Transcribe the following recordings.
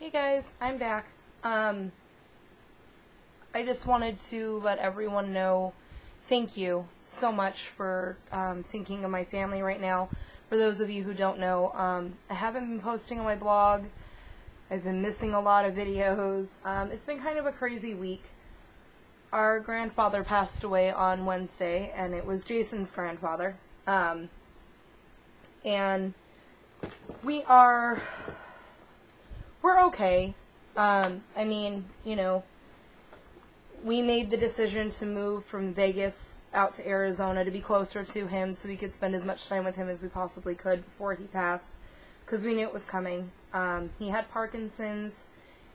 Hey guys, I'm back. I just wanted to let everyone know thank you so much for thinking of my family right now. For those of you who don't know, I haven't been posting on my blog. I've been missing a lot of videos. It's been kind of a crazy week. Our grandfather passed away on Wednesday, and it was Jason's grandfather. And we're okay. I mean, you know, we made the decision to move from Vegas out to Arizona to be closer to him so we could spend as much time with him as we possibly could before he passed, because we knew it was coming. He had Parkinson's,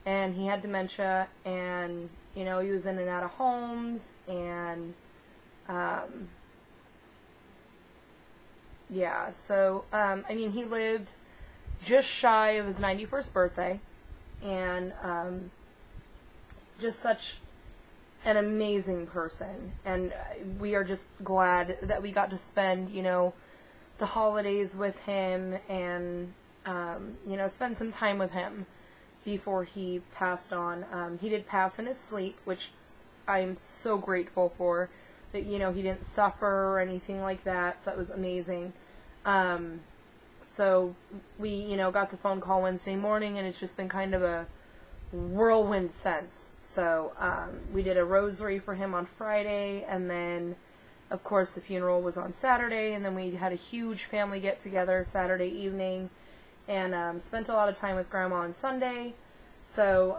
and he had dementia, and, you know, he was in and out of homes, and, yeah, so, I mean, he lived just shy of his 91st birthday, and just such an amazing person, and we are just glad that we got to spend, you know, the holidays with him, and, you know, spend some time with him before he passed on. He did pass in his sleep, which I'm so grateful for, that, you know, he didn't suffer or anything like that, so that was amazing. So we, you know, got the phone call Wednesday morning, and it's just been kind of a whirlwind since. So we did a rosary for him on Friday, and then, of course, the funeral was on Saturday, and then we had a huge family get-together Saturday evening, and spent a lot of time with Grandma on Sunday. So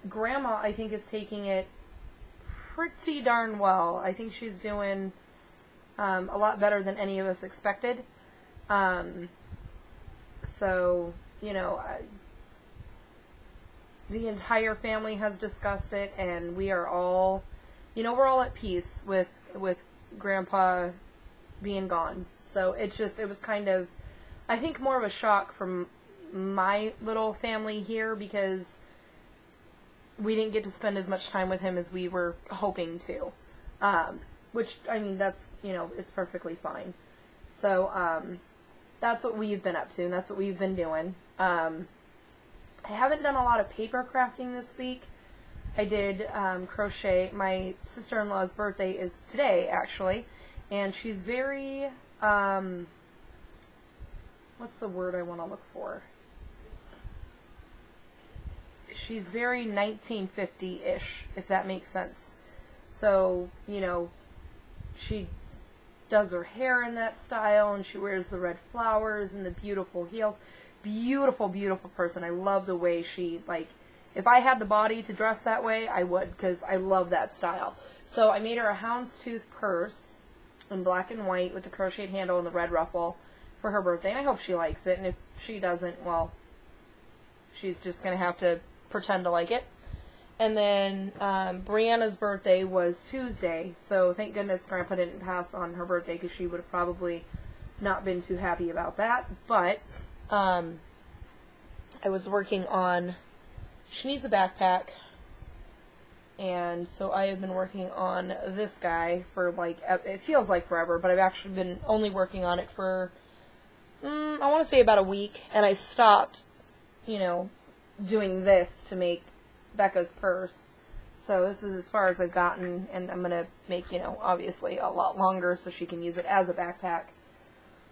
Grandma, I think, is taking it pretty darn well. I think she's doing a lot better than any of us expected. So, you know, the entire family has discussed it, and we are all, you know, we're all at peace with Grandpa being gone. So it was kind of, I think, more of a shock from my little family here, because we didn't get to spend as much time with him as we were hoping to. Which, I mean, that's, you know, it's perfectly fine. So, that's what we've been up to, and that's what we've been doing. I haven't done a lot of paper crafting this week. I did crochet. My sister-in-law's birthday is today, actually, and she's very, what's the word I want to look for? She's very 1950-ish, if that makes sense. So, you know, she does her hair in that style, and she wears the red flowers and the beautiful heels. Beautiful, beautiful person. I love the way she, like, if I had the body to dress that way, I would, because I love that style. So I made her a houndstooth purse in black and white with the crocheted handle and the red ruffle for her birthday. And I hope she likes it, and if she doesn't, well, she's just going to have to pretend to like it. And then Brianna's birthday was Tuesday, so thank goodness Grandpa didn't pass on her birthday, because she would have probably not been too happy about that. But I was working on, she needs a backpack, and so I have been working on this guy for, like, it feels like forever, but I've actually been only working on it for, I want to say about a week, and I stopped, you know, doing this to make Becca's purse. So this is as far as I've gotten, and I'm going to make, you know, obviously a lot longer so she can use it as a backpack.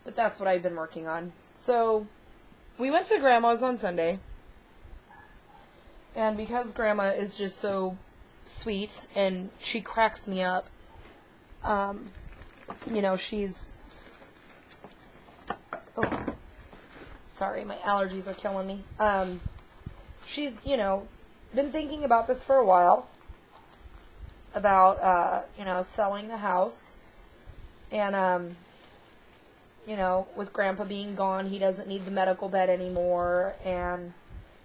But that's what I've been working on. So we went to Grandma's on Sunday, and because Grandma is just so sweet, and she cracks me up, you know, she's, oh, sorry, my allergies are killing me. She's, you know, been thinking about this for a while, about, you know, selling the house, and, you know, with Grandpa being gone, he doesn't need the medical bed anymore, and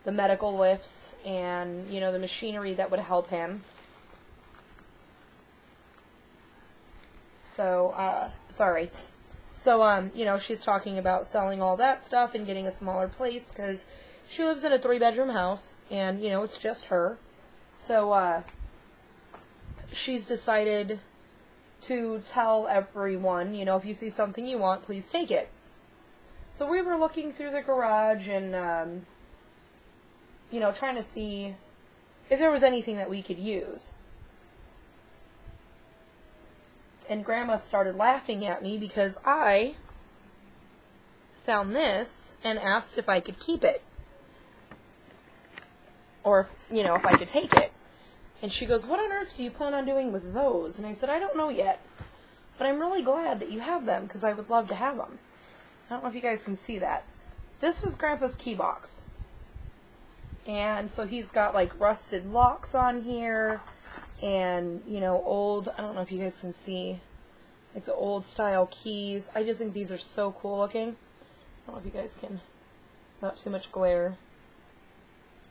the medical lifts, and, you know, the machinery that would help him. So, sorry. So, you know, she's talking about selling all that stuff and getting a smaller place, because she lives in a 3-bedroom house, and, you know, it's just her. So, she's decided to tell everyone, you know, if you see something you want, please take it. So we were looking through the garage and, you know, trying to see if there was anything that we could use. And Grandma started laughing at me because I found this and asked if I could keep it. Or, you know, if I could take it. And she goes, what on earth do you plan on doing with those? And I said, I don't know yet. But I'm really glad that you have them, because I would love to have them. I don't know if you guys can see that. This was Grandpa's key box. And so he's got, like, rusted locks on here. And, you know, old, I don't know if you guys can see, like, the old style keys. I just think these are so cool looking. I don't know if you guys can, not too much glare.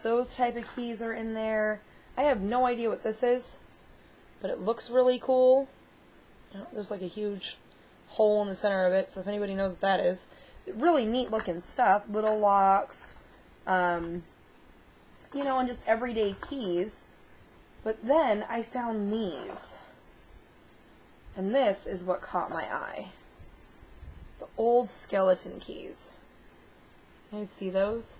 Those type of keys are in there. I have no idea what this is, but it looks really cool. There's like a huge hole in the center of it, so if anybody knows what that is. Really neat looking stuff. Little locks, you know, and just everyday keys. But then I found these. And this is what caught my eye. The old skeleton keys. Can you see those?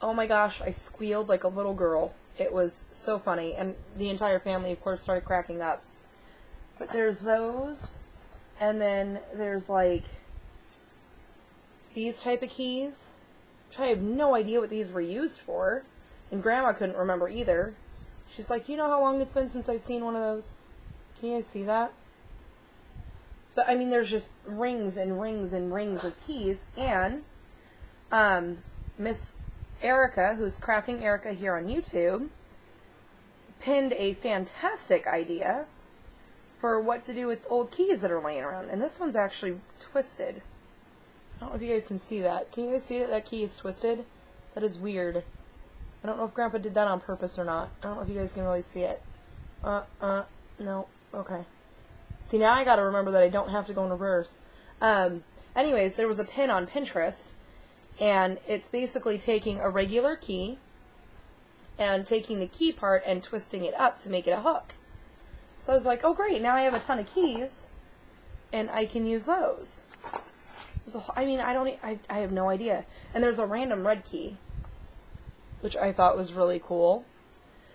Oh my gosh, I squealed like a little girl. It was so funny, and the entire family, of course, started cracking up. But there's those, and then there's, like, these type of keys, which I have no idea what these were used for, and Grandma couldn't remember either. She's like, do you know how long it's been since I've seen one of those? Can you guys see that? But, I mean, there's just rings and rings and rings of keys, and Miss Erica, who's Crafting Erica here on YouTube, pinned a fantastic idea for what to do with old keys that are laying around. And this one's actually twisted. I don't know if you guys can see that. Can you guys see that that key is twisted? That is weird. I don't know if Grandpa did that on purpose or not. I don't know if you guys can really see it. No. Okay. See, now I gotta remember that I don't have to go in reverse. Anyways, there was a pin on Pinterest, and it's basically taking a regular key and taking the key part and twisting it up to make it a hook. So I was like, oh great, now I have a ton of keys, and I can use those. I mean, I have no idea. And there's a random red key, which I thought was really cool.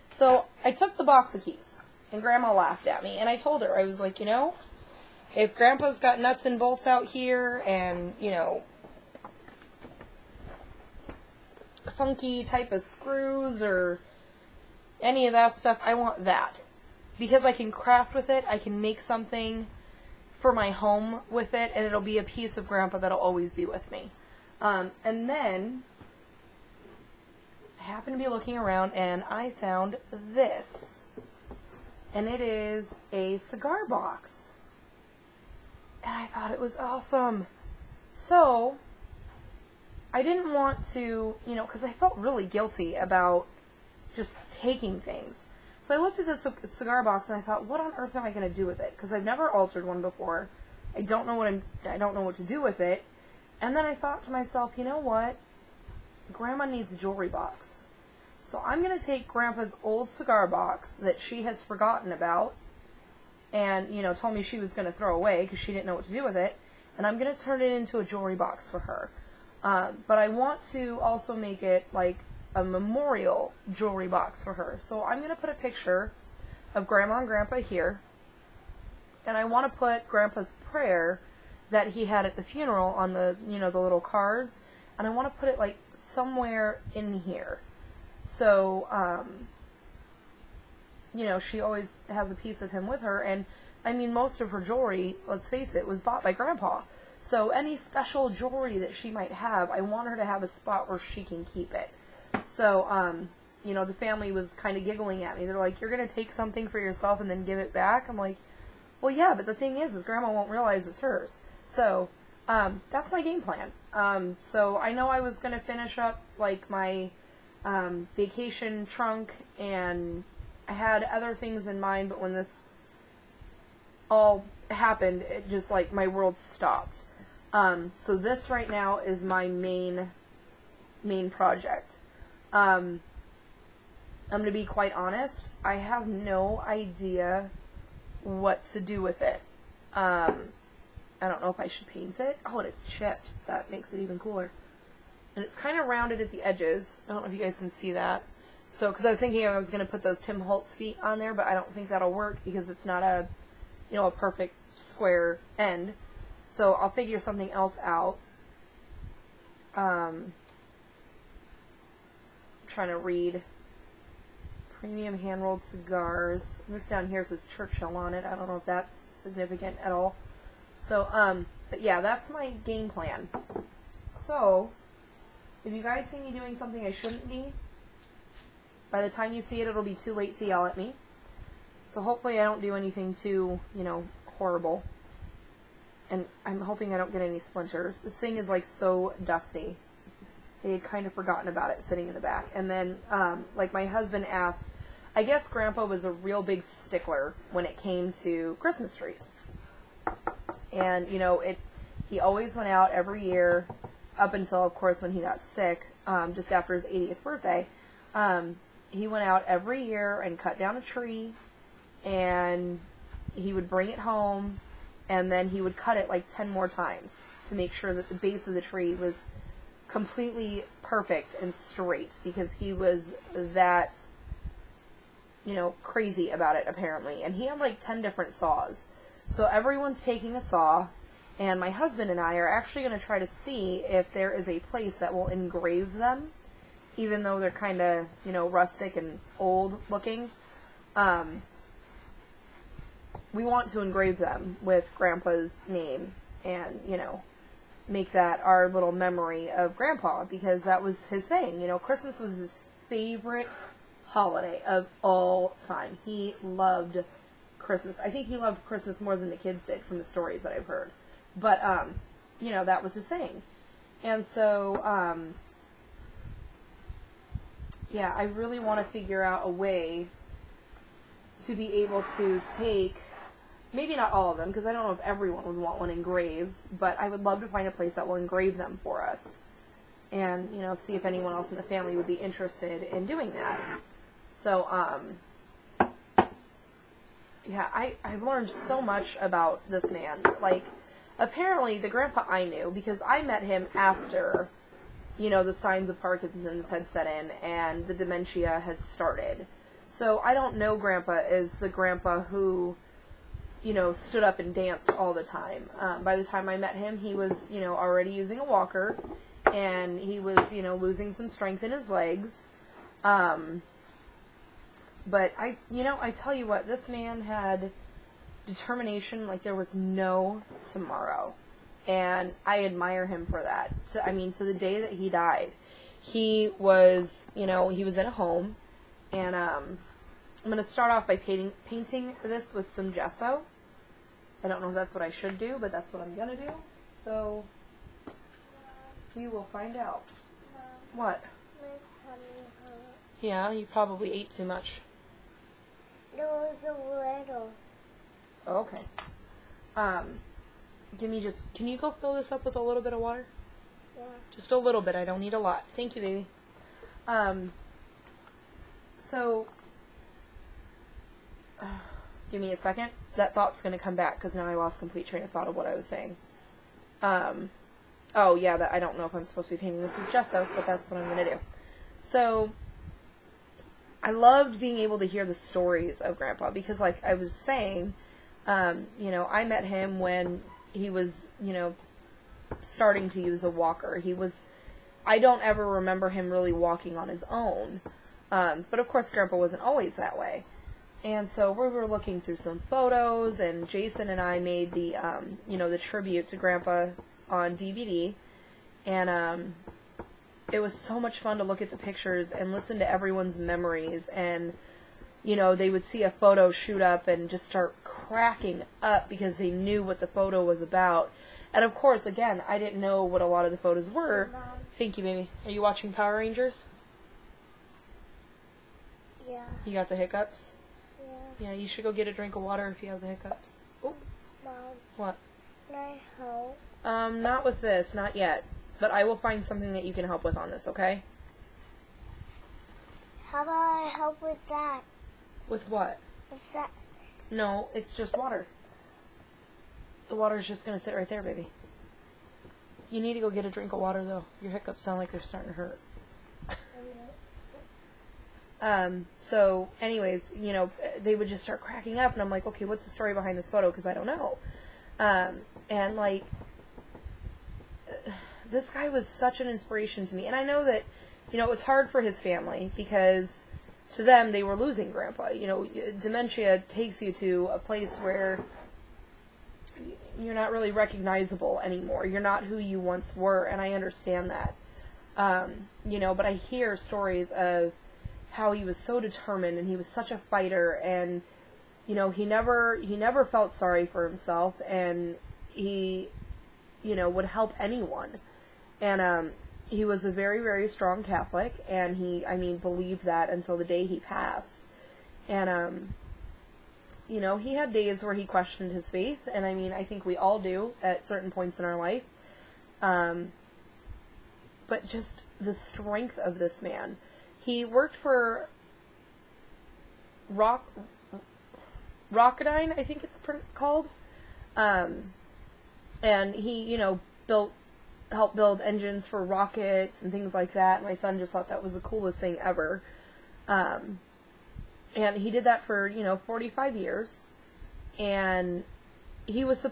So I took the box of keys, and Grandma laughed at me, and I told her, I was like, you know, if Grandpa's got nuts and bolts out here, and, you know, funky type of screws, or any of that stuff, I want that. Because I can craft with it, I can make something for my home with it, and it'll be a piece of Grandpa that'll always be with me. And then I happened to be looking around, and I found this. And it is a cigar box. And I thought it was awesome. So I didn't want to, you know, because I felt really guilty about just taking things. So I looked at this cigar box and I thought, what on earth am I going to do with it? Because I've never altered one before. I don't know what to do with it. And then I thought to myself, you know what? Grandma needs a jewelry box. So I'm going to take Grandpa's old cigar box that she has forgotten about and, you know, told me she was going to throw away because she didn't know what to do with it. And I'm going to turn it into a jewelry box for her. But I want to also make it like a memorial jewelry box for her. So I'm going to put a picture of Grandma and Grandpa here. And I want to put Grandpa's prayer that he had at the funeral on the, you know, the little cards. And I want to put it like somewhere in here. So, you know, she always has a piece of him with her. And I mean, most of her jewelry, let's face it, was bought by Grandpa. So any special jewelry that she might have, I want her to have a spot where she can keep it. So, you know, the family was kind of giggling at me. They're like, you're going to take something for yourself and then give it back? I'm like, well, yeah, but the thing is Grandma won't realize it's hers. So, that's my game plan. So I know I was going to finish up, like, my vacation trunk, and I had other things in mind, but when this all happened, it just, like, my world stopped. So this right now is my main project. I'm going to be quite honest, I have no idea what to do with it. I'm I don't know if I should paint it. Oh, and it's chipped. That makes it even cooler. And it's kind of rounded at the edges. I don't know if you guys can see that. So, because I was thinking I was going to put those Tim Holtz feet on there, but I don't think that'll work because it's not a, you know, a perfect square end. So I'll figure something else out. I'm trying to read. Premium hand-rolled cigars. This down here says Churchill on it. I don't know if that's significant at all. So, but yeah, that's my game plan. So, if you guys see me doing something I shouldn't be, by the time you see it, it'll be too late to yell at me. So hopefully I don't do anything too, you know, horrible. And I'm hoping I don't get any splinters. This thing is like so dusty. They had kind of forgotten about it sitting in the back. And then, like my husband asked, I guess Grandpa was a real big stickler when it came to Christmas trees. And, you know, he always went out every year, up until, of course, when he got sick, just after his 80th birthday. He went out every year and cut down a tree, and he would bring it home, and then he would cut it like 10 more times to make sure that the base of the tree was completely perfect and straight, because he was that, you know, crazy about it, apparently. And he had like 10 different saws. So everyone's taking a saw, and my husband and I are actually going to try to see if there is a place that will engrave them, even though they're kind of, you know, rustic and old looking. We want to engrave them with Grandpa's name and, you know, make that our little memory of Grandpa, because that was his thing. You know, Christmas was his favorite holiday of all time. He loved Christmas. I think he loved Christmas more than the kids did from the stories that I've heard. But, you know, that was his thing. And so, yeah, I really want to figure out a way to be able to take, maybe not all of them, because I don't know if everyone would want one engraved, but I would love to find a place that will engrave them for us. And, you know, see if anyone else in the family would be interested in doing that. So, yeah, I've learned so much about this man. Like, apparently the Grandpa I knew, because I met him after, you know, the signs of Parkinson's had set in and the dementia had started. So I don't know Grandpa as the Grandpa who, you know, stood up and danced all the time. By the time I met him, he was, you know, already using a walker, and he was, you know, losing some strength in his legs. But you know, I tell you what, this man had determination like there was no tomorrow. And I admire him for that. I mean, to the day that he died, he was, you know, he was in a home. And I'm going to start off by painting this with some gesso. I don't know if that's what I should do, but that's what I'm going to do. So, we will find out. What? My tummy hurt. Yeah, you probably ate too much. There was a little. Okay. Can you go fill this up with a little bit of water? Yeah. Just a little bit, I don't need a lot. Thank you, baby. So, give me a second. That thought's going to come back, because now I lost complete train of thought of what I was saying. Oh, yeah, I don't know if I'm supposed to be painting this with gesso, but that's what I'm going to do. So, I loved being able to hear the stories of Grandpa, because like I was saying, you know, I met him when he was, you know, starting to use a walker. I don't ever remember him really walking on his own. But of course Grandpa wasn't always that way. And so we were looking through some photos, and Jason and I made the, you know, the tribute to Grandpa on DVD. And, it was so much fun to look at the pictures and listen to everyone's memories. And, you know, they would see a photo shoot up and just start cracking up because they knew what the photo was about. And of course, again, I didn't know what a lot of the photos were. Mom. Thank you, baby. Are you watching Power Rangers? Yeah. You got the hiccups? Yeah. Yeah, you should go get a drink of water if you have the hiccups. Oh. Mom. What? Can I help? Not with this, not yet. But I will find something that you can help with on this, okay? How about I help with that? With what? What's that? No, it's just water. The water's just going to sit right there, baby. You need to go get a drink of water, though. Your hiccups sound like they're starting to hurt. So, anyways, you know, they would just start cracking up, and I'm like, okay, what's the story behind this photo? Because I don't know. And, like, this guy was such an inspiration to me. And I know that, you know, it was hard for his family, because to them, they were losing Grandpa. You know, dementia takes you to a place where you're not really recognizable anymore. You're not who you once were, and I understand that. You know, but I hear stories of how he was so determined, and he was such a fighter, and, you know, he never felt sorry for himself, and he, you know, would help anyone. And, he was a very, very strong Catholic, and he, I mean, believed that until the day he passed. And, you know, he had days where he questioned his faith, and I mean, I think we all do at certain points in our life. But just the strength of this man. He worked for Rocketdyne, I think it's called. And he, you know, helped build engines for rockets and things like that. My son just thought that was the coolest thing ever. And he did that for, you know, 45 years. And he was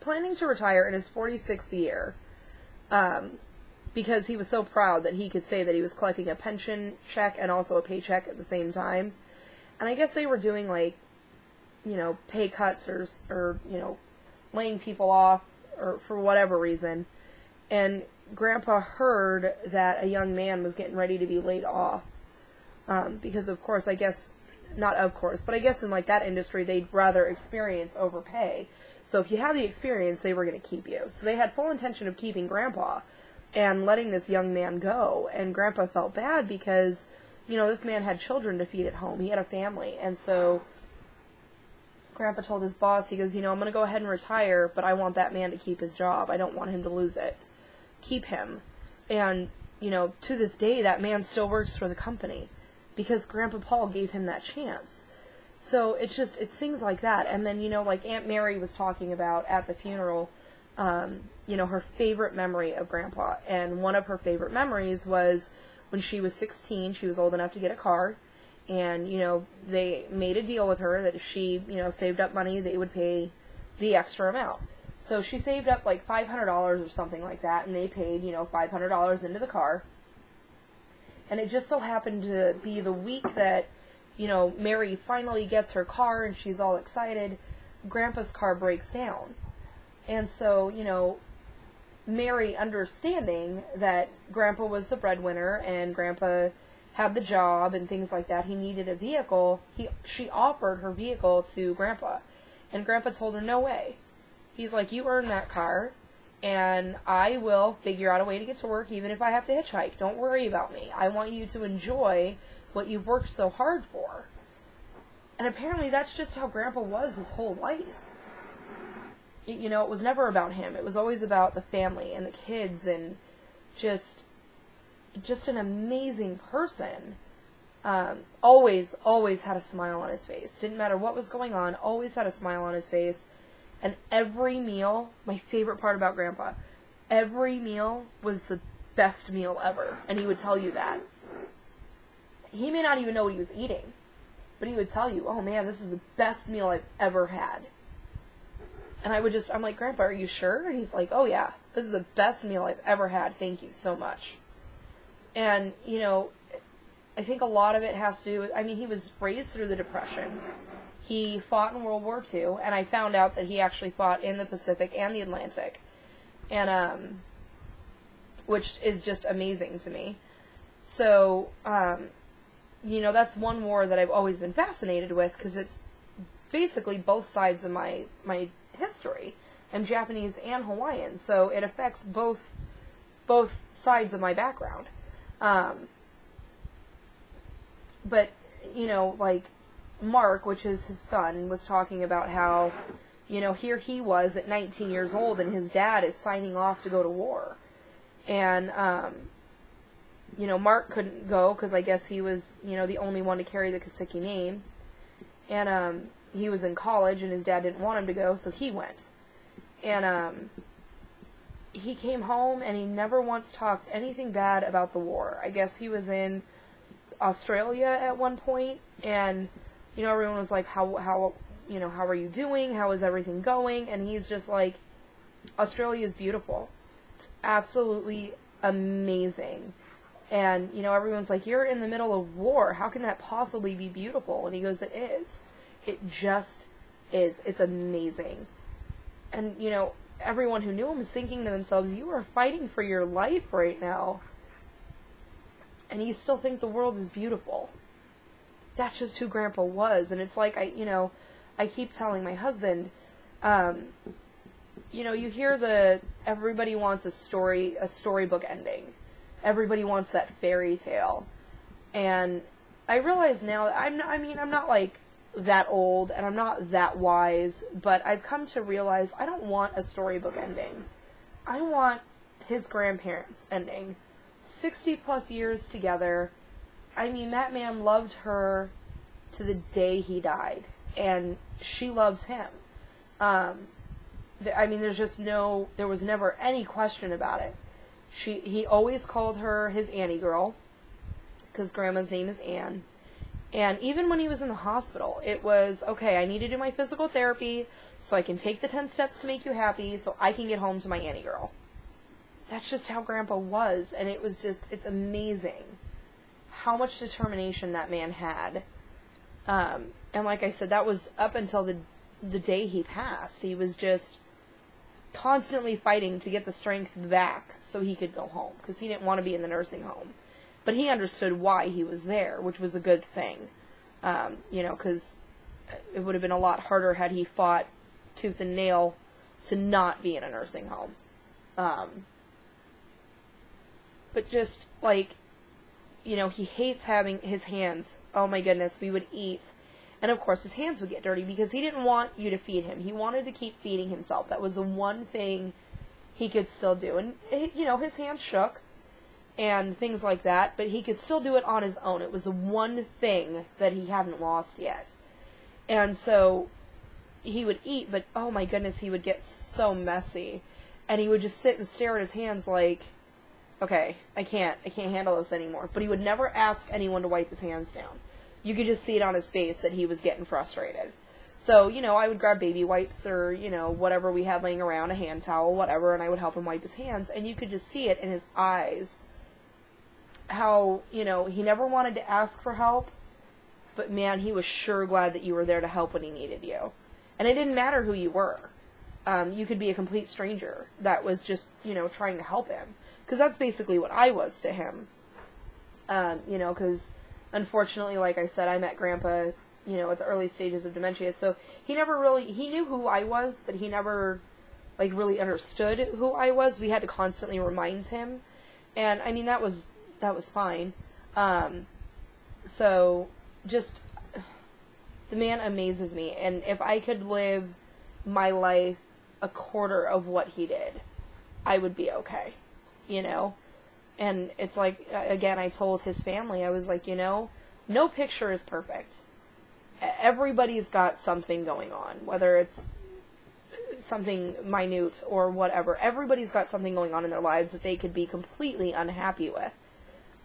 planning to retire in his 46th year. Because he was so proud that he could say that he was collecting a pension check and also a paycheck at the same time. And I guess they were doing, like, you know, pay cuts or you know, laying people off or for whatever reason. And Grandpa heard that a young man was getting ready to be laid off. Because, of course, I guess, not of course, but I guess in, like, that industry, they'd rather experience over pay. So if you have the experience, they were going to keep you. So they had full intention of keeping Grandpa and letting this young man go. And Grandpa felt bad because, you know, this man had children to feed at home. He had a family. And so Grandpa told his boss, he goes, you know, I'm going to go ahead and retire, but I want that man to keep his job. I don't want him to lose it. Keep him. And, you know, to this day, that man still works for the company because Grandpa Paul gave him that chance. So it's things like that. And then, you know, like Aunt Mary was talking about at the funeral, you know, her favorite memory of Grandpa. And one of her favorite memories was when she was 16, she was old enough to get a car. And, you know, they made a deal with her that if she, you know, saved up money, they would pay the extra amount. So she saved up like $500 or something like that, and they paid, you know, $500 into the car. And it just so happened to be the week that, you know, Mary finally gets her car and she's all excited. Grandpa's car breaks down. And so, you know, Mary, understanding that Grandpa was the breadwinner and Grandpa had the job and things like that, he needed a vehicle, she offered her vehicle to Grandpa. And Grandpa told her, no way. He's like, you earned that car, and I will figure out a way to get to work even if I have to hitchhike. Don't worry about me. I want you to enjoy what you've worked so hard for. And apparently that's just how Grandpa was his whole life. You know, it was never about him. It was always about the family and the kids and just an amazing person. Always had a smile on his face. Didn't matter what was going on, always had a smile on his face. And every meal, my favorite part about Grandpa, every meal was the best meal ever. And he would tell you that. He may not even know what he was eating, but he would tell you, oh man, this is the best meal I've ever had. And I'm like, Grandpa, are you sure? And he's like, oh yeah, this is the best meal I've ever had. Thank you so much. And, you know, I think a lot of it has to do with, I mean, he was raised through the Depression. He fought in World War II, and I found out that he actually fought in the Pacific and the Atlantic. And, which is just amazing to me. So, you know, that's one war that I've always been fascinated with, because it's basically both sides of my history. I'm Japanese and Hawaiian, so it affects both sides of my background. But, you know, like, Mark, which is his son, was talking about how, you know, here he was at 19 years old, and his dad is signing off to go to war. And, you know, Mark couldn't go, because I guess he was, you know, the only one to carry the Kasiki name. And, he was in college, and his dad didn't want him to go, so he went. And, he came home and he never once talked anything bad about the war. I guess he was in Australia at one point, and, you know, everyone was like, how are you doing? How is everything going? And he's just like, Australia is beautiful. It's absolutely amazing. And, you know, everyone's like, you're in the middle of war. How can that possibly be beautiful? And he goes, it is. It just is. It's amazing. And, you know, everyone who knew him was thinking to themselves, you are fighting for your life right now, and you still think the world is beautiful. That's just who Grandpa was. And it's like, I keep telling my husband, you know, you hear everybody wants a storybook ending. Everybody wants that fairy tale. And I realize now that I'm not like that old, and I'm not that wise, but I've come to realize I don't want a storybook ending. I want his grandparents' ending. 60 plus years together. I mean, that man loved her to the day he died, and she loves him. I mean, there was never any question about it. He always called her his Annie girl, because Grandma's name is Anne. And even when he was in the hospital, it was, okay, I need to do my physical therapy so I can take the 10 steps to make you happy so I can get home to my Annie girl. That's just how Grandpa was, and it's amazing how much determination that man had. And like I said, that was up until the day he passed. He was just constantly fighting to get the strength back so he could go home, because he didn't want to be in the nursing home. But he understood why he was there, which was a good thing. You know, because it would have been a lot harder had he fought tooth and nail to not be in a nursing home. But just, like, you know, he hates having his hands. Oh my goodness, we would eat. And of course his hands would get dirty because he didn't want you to feed him. He wanted to keep feeding himself. That was the one thing he could still do. And, you know, his hands shook and things like that, but he could still do it on his own. It was the one thing that he hadn't lost yet. And so he would eat, but oh my goodness, he would get so messy. And he would just sit and stare at his hands like, okay, I can't handle this anymore. But he would never ask anyone to wipe his hands down. You could just see it on his face that he was getting frustrated. So, you know, I would grab baby wipes or, you know, whatever we had laying around, a hand towel, whatever, and I would help him wipe his hands. And you could just see it in his eyes. How, you know, he never wanted to ask for help, but man, he was sure glad that you were there to help when he needed you. And it didn't matter who you were. You could be a complete stranger that was just, you know, trying to help him. Because that's basically what I was to him. You know, because unfortunately, like I said, I met Grandpa, you know, at the early stages of dementia, so he knew who I was, but he never, like, really understood who I was. We had to constantly remind him. And, I mean, that was fine. So, just, the man amazes me, and if I could live my life a quarter of what he did, I would be okay, you know? And it's like, again, I told his family, I was like, you know, no picture is perfect. Everybody's got something going on, whether it's something minute or whatever. Everybody's got something going on in their lives that they could be completely unhappy with.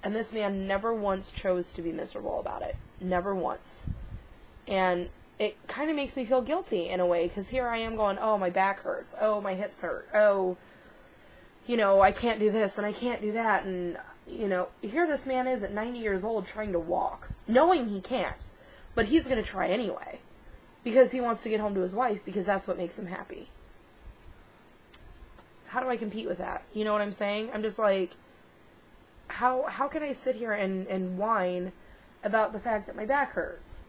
And this man never once chose to be miserable about it. Never once. And it kind of makes me feel guilty in a way, because here I am going, oh, my back hurts. Oh, my hips hurt. Oh, you know, I can't do this and I can't do that. And, you know, here this man is at 90 years old trying to walk, knowing he can't. But he's going to try anyway, because he wants to get home to his wife, because that's what makes him happy. How do I compete with that? You know what I'm saying? I'm just like, how can I sit here and whine about the fact that my back hurts?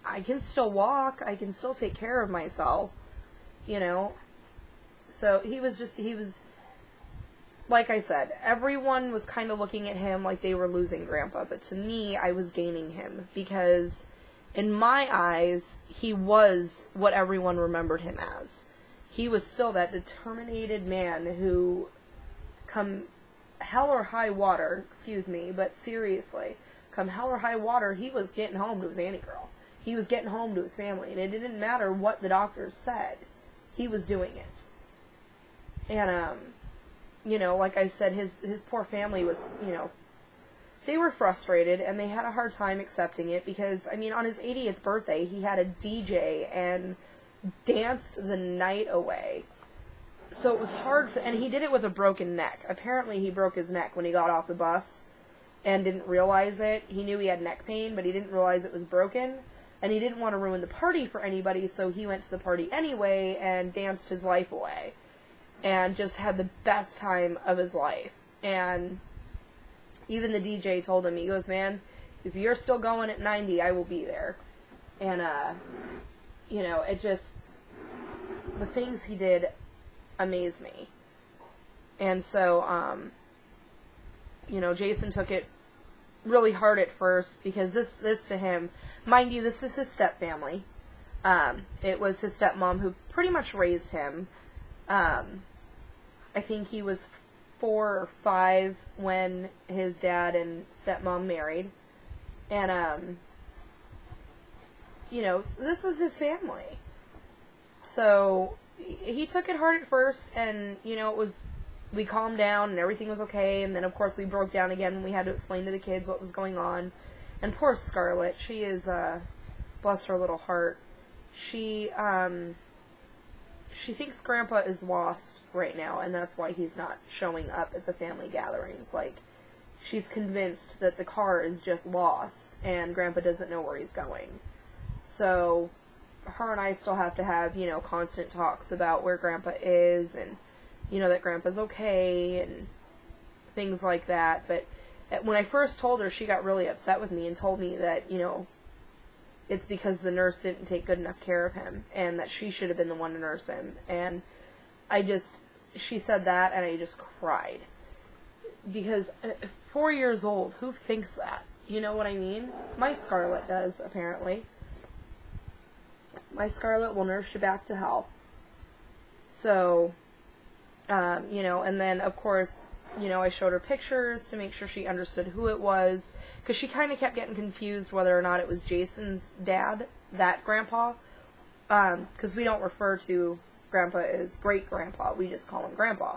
I can still walk. I can still take care of myself, you know? So he was, like I said, everyone was kind of looking at him like they were losing Grandpa, but to me, I was gaining him, because in my eyes, he was what everyone remembered him as. He was still that determined man who, come hell or high water, excuse me, but seriously, come hell or high water, he was getting home to his Annie girl. He was getting home to his family, and it didn't matter what the doctors said. He was doing it. And, you know, like I said, his poor family was, you know, they were frustrated, and they had a hard time accepting it because, I mean, on his 80th birthday, he had a DJ and danced the night away. So it was hard, and he did it with a broken neck. Apparently he broke his neck when he got off the bus and didn't realize it. He knew he had neck pain, but he didn't realize it was broken, and he didn't want to ruin the party for anybody, so he went to the party anyway and danced his life away and just had the best time of his life. And even the DJ told him, he goes, man, if you're still going at 90, I will be there. And, you know, it just, the things he did amaze me. And so, you know, Jason took it really hard at first because this to him, mind you, this is his stepfamily. It was his stepmom who pretty much raised him. I think he was 4 or 5 when his dad and stepmom married. And, you know, this was his family. So he took it hard at first, and, you know, we calmed down and everything was okay, and then of course we broke down again when we had to explain to the kids what was going on. And poor Scarlett, she is, bless her little heart, she thinks Grandpa is lost right now, and that's why he's not showing up at the family gatherings. Like, she's convinced that the car is just lost, and Grandpa doesn't know where he's going. So, her and I still have to have, you know, constant talks about where Grandpa is, and, you know, that Grandpa's okay, and things like that. But when I first told her, she got really upset with me and told me that, you know, it's because the nurse didn't take good enough care of him, and that she should have been the one to nurse him. And she said that, and I just cried. Because 4 years old, who thinks that? You know what I mean? My Scarlett does, apparently. My Scarlett will nurse you back to health. So, you know, and then, of course, you know, I showed her pictures to make sure she understood who it was, because she kind of kept getting confused whether or not it was Jason's dad, that grandpa, because we don't refer to Grandpa as great-grandpa, we just call him Grandpa.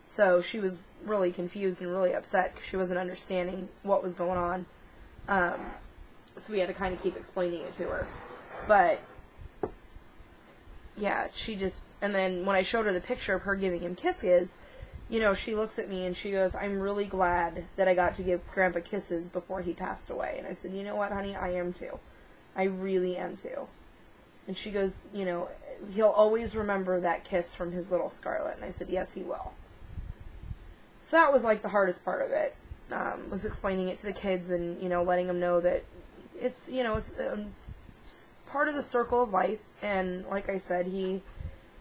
So she was really confused and really upset because she wasn't understanding what was going on, so we had to kind of keep explaining it to her. But yeah, she just, and then when I showed her the picture of her giving him kisses, you know, she looks at me and she goes, I'm really glad that I got to give Grandpa kisses before he passed away. And I said, you know what, honey, I am too. I really am too. And she goes, you know, he'll always remember that kiss from his little Scarlett. And I said, yes, he will. So that was like the hardest part of it, was explaining it to the kids and, you know, letting them know that it's, you know, it's part of the circle of life. And like I said, he,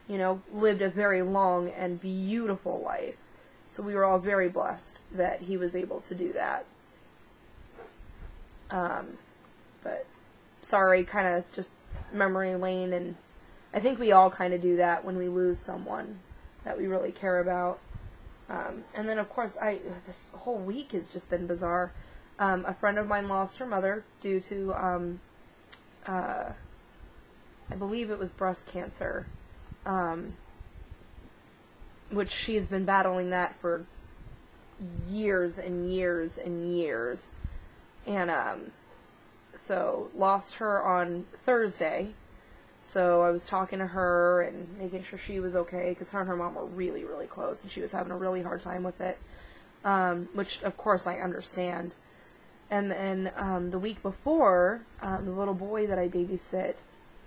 you know, lived a very long and beautiful life. So we were all very blessed that he was able to do that. But sorry, kind of just memory lane, and I think we all kind of do that when we lose someone that we really care about. And then of course, this whole week has just been bizarre. A friend of mine lost her mother due to, I believe it was breast cancer. Which she's been battling that for years and years and years. And, so lost her on Thursday. So I was talking to her and making sure she was okay, because her and her mom were really, really close, and she was having a really hard time with it. Which, of course, I understand. And then, the week before, the little boy that I babysit,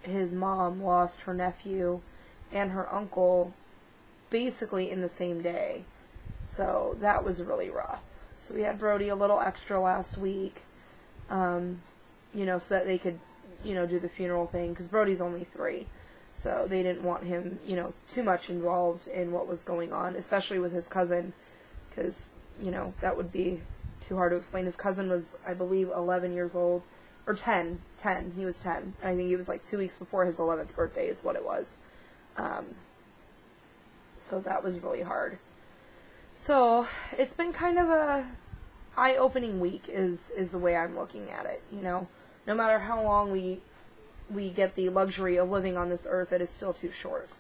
his mom lost her nephew and her uncle basically in the same day. So that was really rough. So we had Brody a little extra last week, you know, so that they could, you know, do the funeral thing, because Brody's only 3. So they didn't want him, you know, too much involved in what was going on, especially with his cousin, because, you know, that would be too hard to explain. His cousin was, I believe, 11 years old. Or 10. He was 10. And I think he was like 2 weeks before his 11th birthday is what it was. So that was really hard. So it's been kind of a eye-opening week is the way I'm looking at it, you know. No matter how long we we get the luxury of living on this earth that is still too short.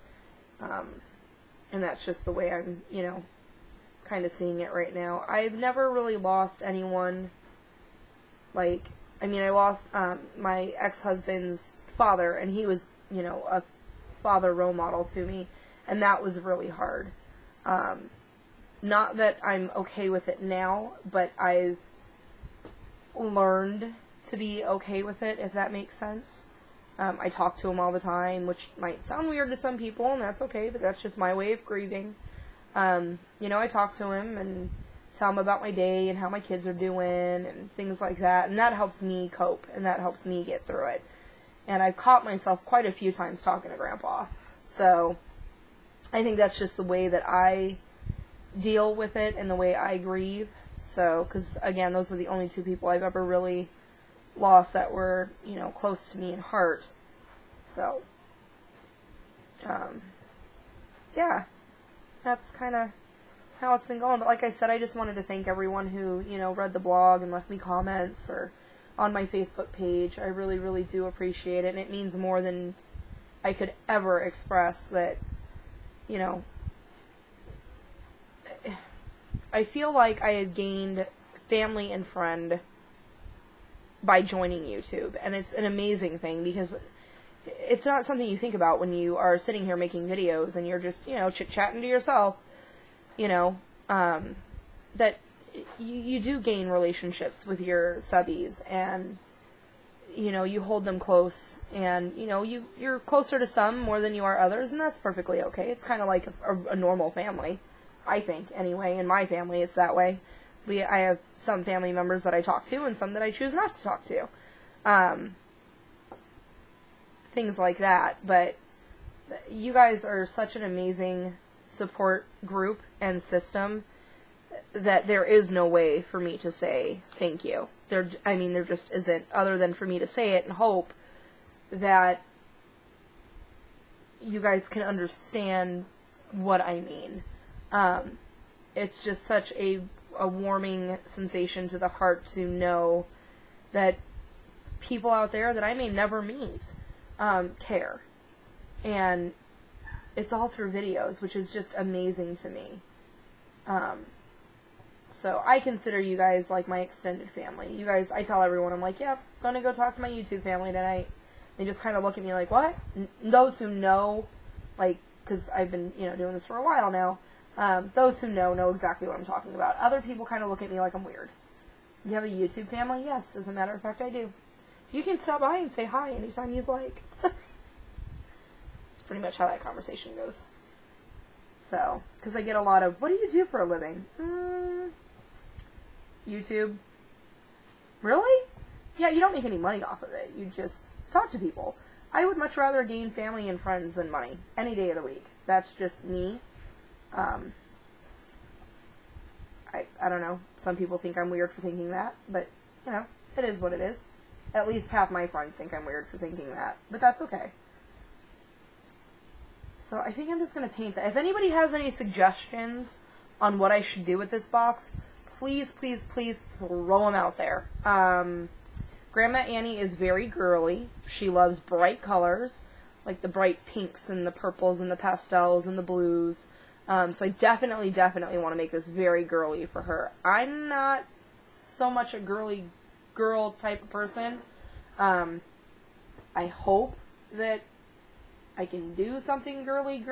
And that's just the way I'm, kind of seeing it right now. I've never really lost anyone, I lost my ex-husband's father, and he was, a father role model to me, and that was really hard. Not that I'm okay with it now, but I've learned to be okay with it, if that makes sense. I talk to him all the time, which might sound weird to some people, and that's okay, but that's just my way of grieving. I talk to him and tell him about my day and how my kids are doing and things like that, and that helps me cope, and that helps me get through it. And I've caught myself quite a few times talking to Grandpa, so I think that's just the way that I deal with it and the way I grieve. So, because again, those are the only two people I've ever really lost that were, close to me in heart. So, yeah, that's kind of how it's been going. But like I said, I just wanted to thank everyone who, read the blog and left me comments or on my Facebook page. I really, really do appreciate it, and it means more than I could ever express that, I feel like I have gained family and friend by joining YouTube, and it's an amazing thing because it's not something you think about when you are sitting here making videos and you're just, chit-chatting to yourself, that you do gain relationships with your subbies, and, you hold them close, and, you're closer to some more than you are others, and that's perfectly okay. It's kind of like a normal family, I think, anyway. In my family, it's that way. I have some family members that I talk to and some that I choose not to talk to. Things like that. But you guys are such an amazing support group and system that there is no way for me to say thank you. There just isn't, other than for me to say it and hope that you guys can understand what I mean. It's just such a warming sensation to the heart to know that people out there that I may never meet care. And it's all through videos, which is just amazing to me. So I consider you guys like my extended family. You guys, I tell everyone, I'm like, yeah, I'm gonna go talk to my YouTube family tonight. They just kind of look at me like, what? Those who know, because I've been, doing this for a while now, those who know exactly what I'm talking about. Other people kind of look at me like I'm weird. You have a YouTube family? Yes, as a matter of fact, I do. You can stop by and say hi anytime you'd like. It's pretty much how that conversation goes. So, because I get a lot of, what do you do for a living? YouTube. Really? Yeah, you don't make any money off of it. You just talk to people. I would much rather gain family and friends than money any day of the week. That's just me. I don't know. Some people think I'm weird for thinking that, but, it is what it is. At least half my friends think I'm weird for thinking that, but that's okay. So I think I'm just going to paint that. If anybody has any suggestions on what I should do with this box, please, please, please throw them out there. Grandma Annie is very girly. She loves bright colors, like the bright pinks and the purples and the pastels and the blues. So I definitely want to make this very girly for her. I'm not so much a girly girl type of person. I hope that I can do something girly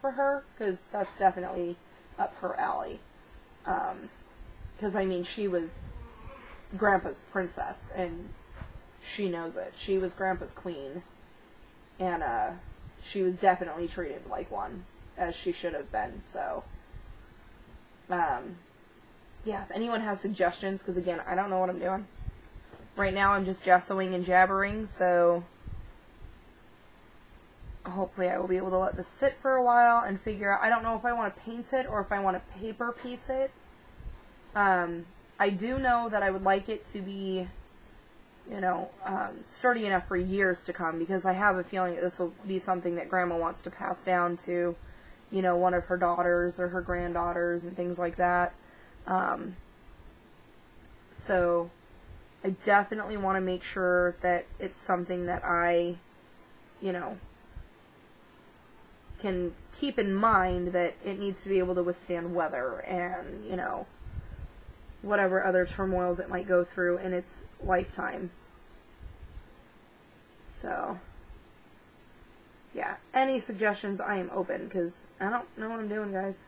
for her, because that's definitely up her alley. Because, she was Grandpa's princess, and she knows it. She was Grandpa's queen, and she was definitely treated like one, as she should have been. So, yeah, if anyone has suggestions, because again, I don't know what I'm doing. Right now I'm just gessoing and jabbering, so hopefully I will be able to let this sit for a while and figure out, I don't know if I want to paint it or if I want to paper piece it. I do know that I would like it to be, sturdy enough for years to come, because I have a feeling that this will be something that Grandma wants to pass down to, one of her daughters or her granddaughters and things like that. So, I definitely want to make sure that it's something that I, you know, can keep in mind that it needs to be able to withstand weather and, you know, whatever other turmoils it might go through in its lifetime. So, yeah, any suggestions, I am open, because I don't know what I'm doing, guys.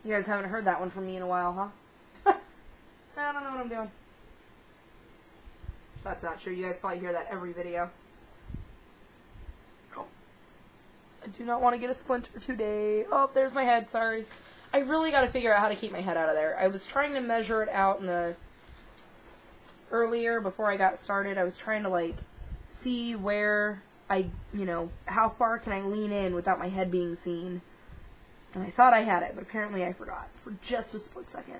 You guys haven't heard that one from me in a while, huh? I don't know what I'm doing. That's not true. You guys probably hear that every video. Oh. I do not want to get a splinter today. Oh, there's my head, sorry. I really got to figure out how to keep my head out of there. I was trying to measure it out in the... Earlier, before I got started, I was trying to, like, see where I, you know, how far can I lean in without my head being seen. And I thought I had it, but apparently I forgot for just a split second.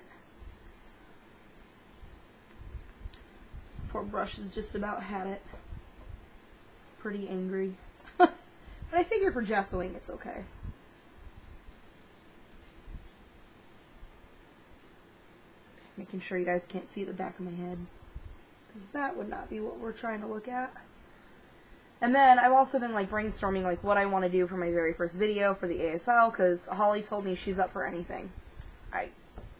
This poor brush has just about had it. It's pretty angry. But I figure for gessoing, it's okay. Making sure you guys can't see the back of my head, because that would not be what we're trying to look at. And then I've also been like brainstorming like what I want to do for my very first video for the ASL, because Holly told me she's up for anything.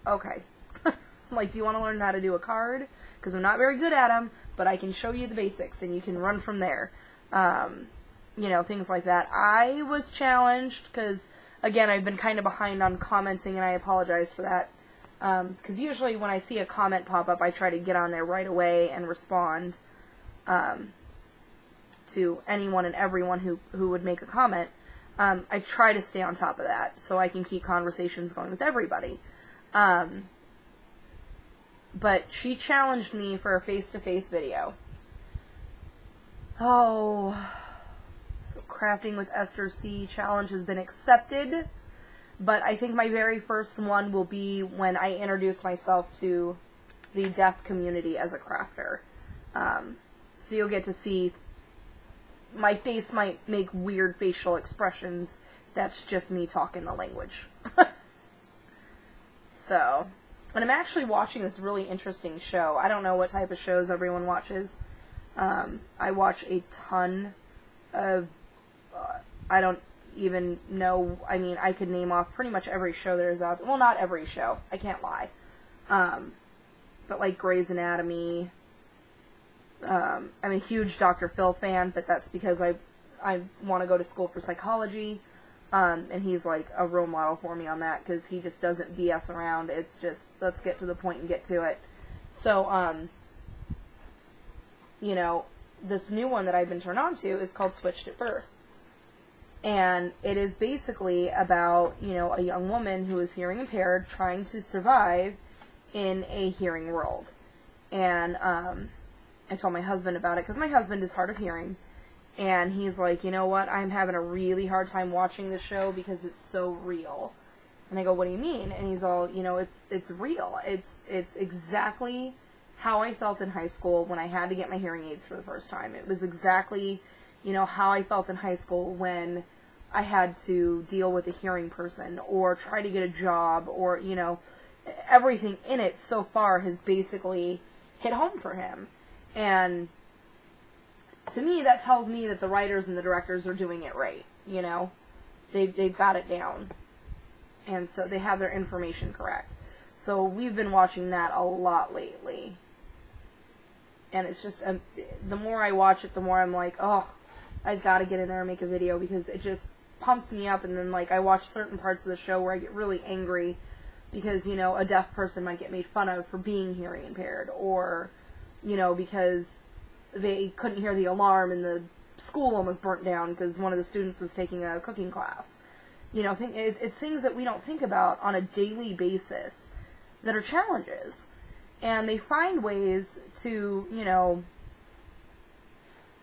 Okay. I'm like, do you want to learn how to do a card? Because I'm not very good at them, but I can show you the basics and you can run from there. You know, things like that. I was challenged because, again, I've been kind of behind on commenting, and I apologize for that. Because usually when I see a comment pop up, I try to get on there right away and respond to anyone and everyone who would make a comment. I try to stay on top of that so I can keep conversations going with everybody. But she challenged me for a face-to-face video. Oh, so Crafting with Esther C. challenge has been accepted. But I think my very first one will be when I introduce myself to the deaf community as a crafter. So you'll get to see, my face might make weird facial expressions. That's just me talking the language. So, and I'm actually watching this really interesting show. I don't know what type of shows everyone watches. I watch a ton of, I don't even know, I mean, I could name off pretty much every show there is out there. Well, not every show, I can't lie. But like Grey's Anatomy, I'm a huge Dr. Phil fan, but that's because I want to go to school for psychology, and he's like a role model for me on that, because he just doesn't BS around. It's just, let's get to the point and get to it. So, you know, this new one that I've been turned on to is called Switched at Birth. And it is basically about, you know, a young woman who is hearing impaired trying to survive in a hearing world. And I told my husband about it, because my husband is hard of hearing. And he's like, you know what, I'm having a really hard time watching this show because it's so real. And I go, what do you mean? And he's all, you know, it's real. It's exactly how I felt in high school when I had to get my hearing aids for the first time. It was exactly, you know, how I felt in high school when I had to deal with a hearing person or try to get a job, or, you know, everything in it so far has basically hit home for him. And to me, that tells me that the writers and the directors are doing it right, you know. They've got it down. And so they have their information correct. So we've been watching that a lot lately. And it's just, the more I watch it, the more I'm like, oh, I've got to get in there and make a video, because it just pumps me up. And then, like, I watch certain parts of the show where I get really angry because, you know, a deaf person might get made fun of for being hearing impaired, or, you know, because they couldn't hear the alarm and the school almost burnt down because one of the students was taking a cooking class. You know, it's things that we don't think about on a daily basis that are challenges. And they find ways to, you know,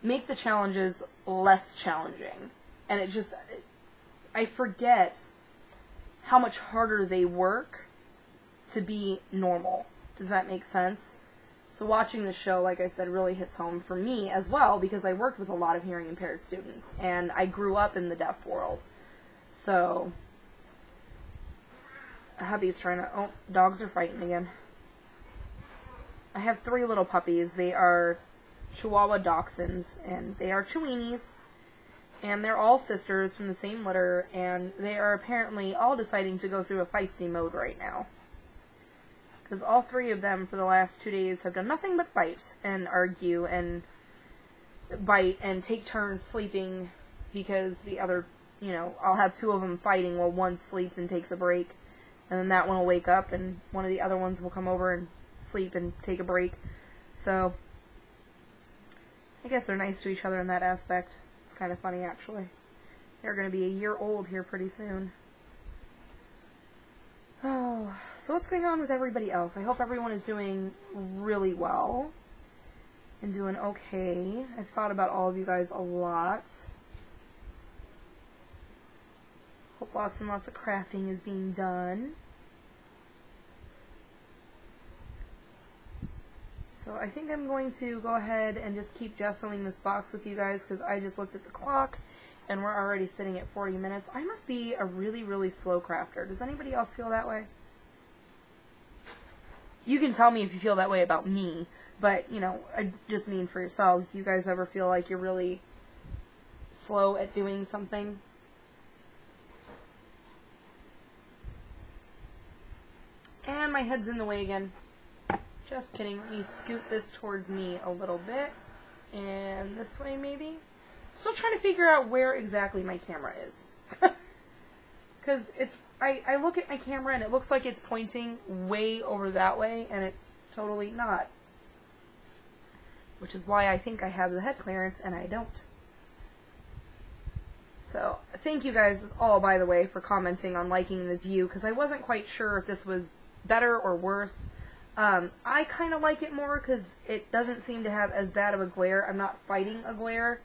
make the challenges less challenging. And it just, I forget how much harder they work to be normal. Does that make sense? So watching the show, like I said, really hits home for me as well, because I worked with a lot of hearing impaired students, and I grew up in the deaf world. So, hubby's trying to, oh, dogs are fighting again. I have 3 little puppies. They are Chihuahua Dachshunds, and they are Chiweenies. And they're all sisters from the same litter, and they are apparently all deciding to go through a feisty mode right now. Because all 3 of them for the last 2 days have done nothing but fight and argue and bite and take turns sleeping, because the other, you know, I'll have 2 of them fighting while one sleeps and takes a break. And then that one will wake up, and one of the other ones will come over and sleep and take a break. So, I guess they're nice to each other in that aspect. It's kind of funny, actually. They're going to be a year old here pretty soon. Oh, so what's going on with everybody else? I hope everyone is doing really well and doing okay. I've thought about all of you guys a lot. Hope lots and lots of crafting is being done. So I think I'm going to go ahead and just keep gessoing this box with you guys, because I just looked at the clock and we're already sitting at 40 minutes. I must be a really, really slow crafter. Does anybody else feel that way? You can tell me if you feel that way about me, but, you know, I just mean for yourselves. If you guys ever feel like you're really slow at doing something. And my head's in the way again. Just kidding. Let me scoot this towards me a little bit. And this way, maybe? Still trying to figure out where exactly my camera is. Because I look at my camera and it looks like it's pointing way over that way, and it's totally not. Which is why I think I have the head clearance and I don't. So, thank you guys all, by the way, for commenting on liking the view, because I wasn't quite sure if this was better or worse. I kind of like it more because it doesn't seem to have as bad of a glare. I'm not fighting a glare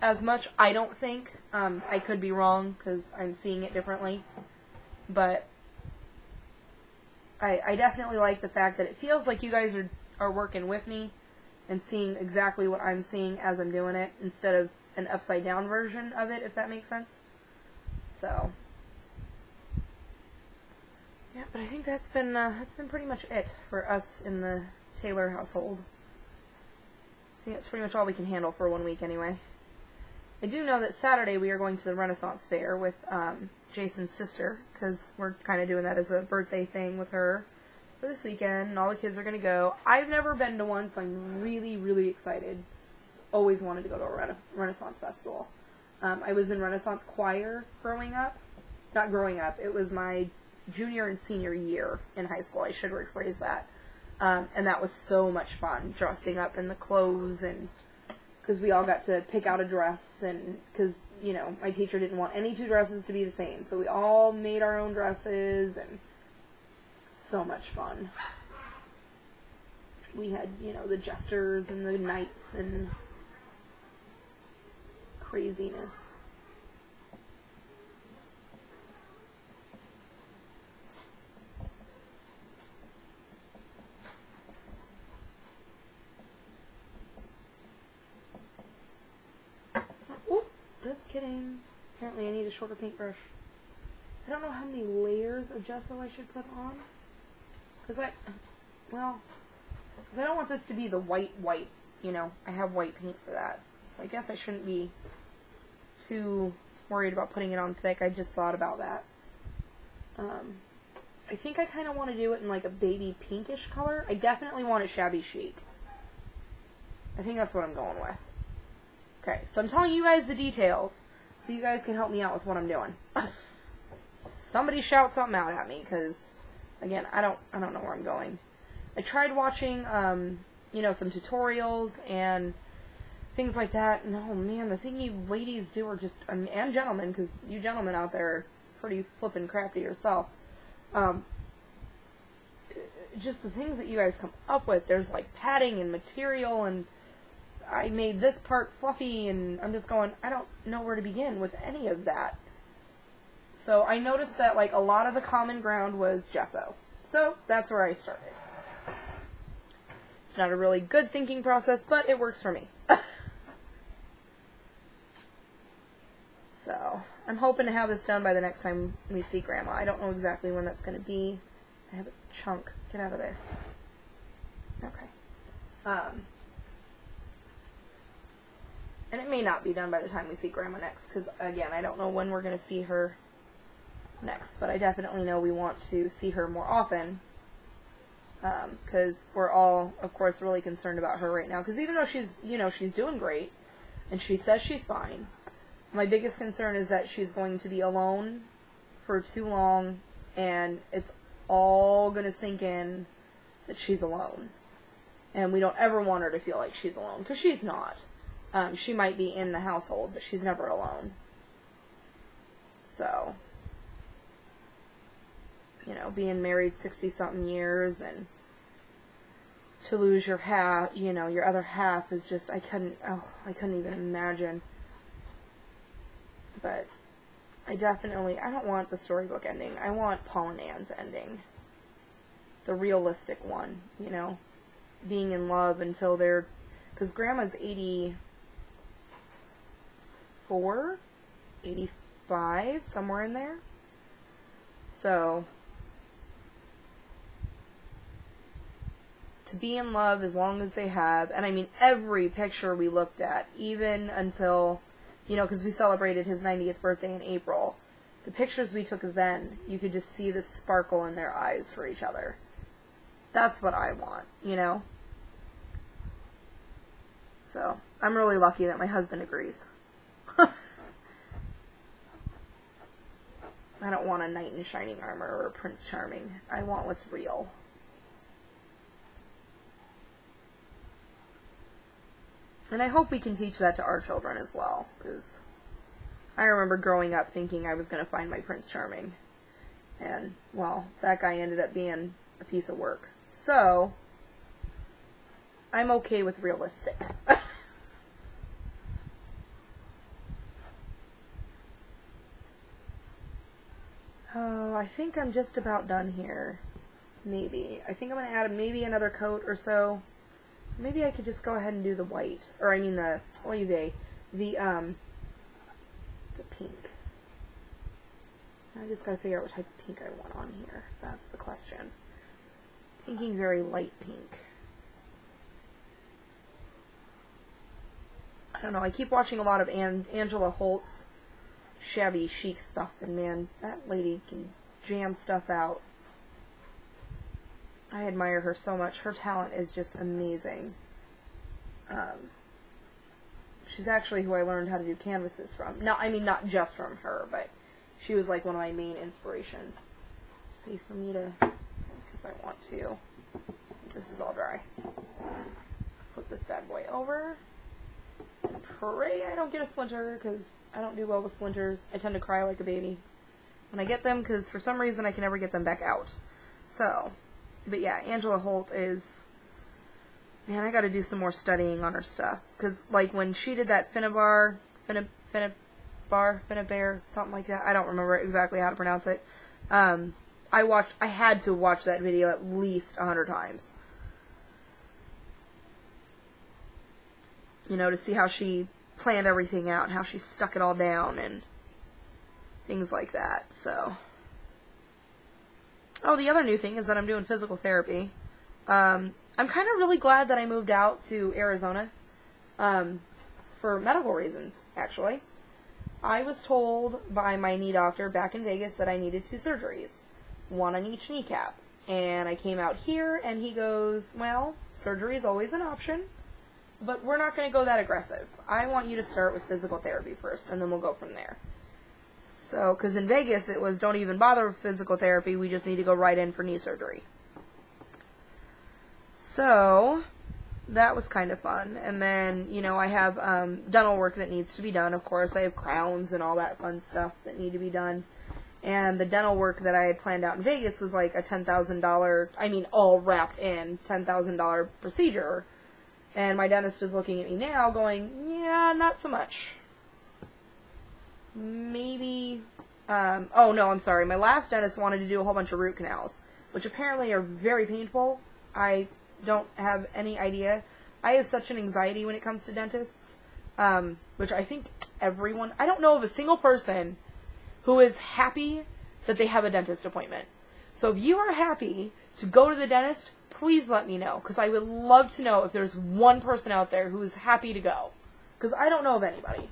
as much, I don't think. I could be wrong because I'm seeing it differently. But I definitely like the fact that it feels like you guys are working with me and seeing exactly what I'm seeing as I'm doing it, instead of an upside down version of it, if that makes sense. So, yeah, but I think that's been pretty much it for us in the Taylor household. I think that's pretty much all we can handle for 1 week anyway. I do know that Saturday we are going to the Renaissance Fair with Jason's sister, because we're kind of doing that as a birthday thing with her for this weekend, and all the kids are going to go. I've never been to one, so I'm really, really excited. Always wanted to go to a Renaissance festival. I was in Renaissance choir growing up. Not growing up, it was my junior and senior year in high school. I should rephrase that. And that was so much fun, dressing up in the clothes, and because we all got to pick out a dress, and because, you know, my teacher didn't want any 2 dresses to be the same, so we all made our own dresses, and so much fun. We had, you know, the jesters and the knights and craziness. Just kidding. Apparently I need a shorter paintbrush. I don't know how many layers of gesso I should put on. Because I don't want this to be the white, you know. I have white paint for that. So I guess I shouldn't be too worried about putting it on thick. I just thought about that. I think I kind of want to do it in like a baby pinkish color. I definitely want it shabby chic. I think that's what I'm going with. Okay, so I'm telling you guys the details, so you guys can help me out with what I'm doing. Somebody shout something out at me, because, again, I don't know where I'm going. I tried watching, you know, some tutorials and things like that, and oh man, the thing you ladies do are just, and gentlemen, because you gentlemen out there are pretty flippin' crafty yourself. Just the things that you guys come up with, there's like padding and material, and I made this part fluffy, and I'm just going, I don't know where to begin with any of that. So I noticed that like a lot of the common ground was gesso. So that's where I started. It's not a really good thinking process, but it works for me. So I'm hoping to have this done by the next time we see Grandma. I don't know exactly when that's going to be. I have a chunk. Get out of there. Okay. And it may not be done by the time we see Grandma next, because, again, I don't know when we're going to see her next, but I definitely know we want to see her more often, because we're all, of course, really concerned about her right now, because even though she's, she's doing great, and she says she's fine, my biggest concern is that she's going to be alone for too long, and it's all going to sink in that she's alone. And we don't ever want her to feel like she's alone, because she's not. She might be in the household, but she's never alone. So, being married 60-something years, and to lose your half, your other half is just, I couldn't even imagine. But I don't want the storybook ending. I want Paul and Anne's ending. The realistic one, being in love until they're, because Grandma's 84, 85, somewhere in there. So, to be in love as long as they have, and I mean every picture we looked at, even until, because we celebrated his 90th birthday in April, the pictures we took then, you could just see the sparkle in their eyes for each other. That's what I want, So, I'm really lucky that my husband agrees. I don't want a knight in shining armor or a Prince Charming. I want what's real. And I hope we can teach that to our children as well, because I remember growing up thinking I was going to find my Prince Charming. And, well, that guy ended up being a piece of work. So, I'm okay with realistic. Oh, I think I'm just about done here. Maybe. I think I'm going to add maybe another coat or so. Maybe I could just go ahead and do the white. Or, I mean the pink. I just got to figure out what type of pink I want on here. That's the question. Thinking very light pink. I don't know. I keep watching a lot of Angela Holt's shabby chic stuff, and man, that lady can jam stuff out. I admire her so much. Her talent is just amazing. She's actually who I learned how to do canvases from. No, I mean not just from her, but she was like one of my main inspirations. It's safe for me to, because I want to. This is all dry. Flip this bad boy over. Pray I don't get a splinter, because I don't do well with splinters. I tend to cry like a baby when I get them, because for some reason I can never get them back out. So, but yeah, Angela Holt is, man, I gotta do some more studying on her stuff. Because, like, when she did that Finnabair, something like that, I don't remember exactly how to pronounce it. I had to watch that video at least 100 times. To see how she planned everything out, and how she stuck it all down, and things like that, so. Oh, the other new thing is that I'm doing physical therapy. I'm kind of really glad that I moved out to Arizona, for medical reasons, actually. I was told by my knee doctor back in Vegas that I needed 2 surgeries, 1 on each kneecap, and I came out here, and he goes, well, surgery is always an option, but we're not going to go that aggressive. I want you to start with physical therapy first, and then we'll go from there. So, because in Vegas it was, don't even bother with physical therapy, we just need to go right in for knee surgery. So, that was kind of fun. And then, I have dental work that needs to be done, of course. I have crowns and all that fun stuff that need to be done. And the dental work that I had planned out in Vegas was like a $10,000, all wrapped in, $10,000 procedure. And my dentist is looking at me now going, yeah, not so much. Maybe, oh no, I'm sorry. My last dentist wanted to do a whole bunch of root canals, which apparently are very painful. I don't have any idea. I have such an anxiety when it comes to dentists, which I think everyone, I don't know of a single person who is happy that they have a dentist appointment. So if you are happy to go to the dentist, please let me know, because I would love to know if there's one person out there who is happy to go, because I don't know of anybody.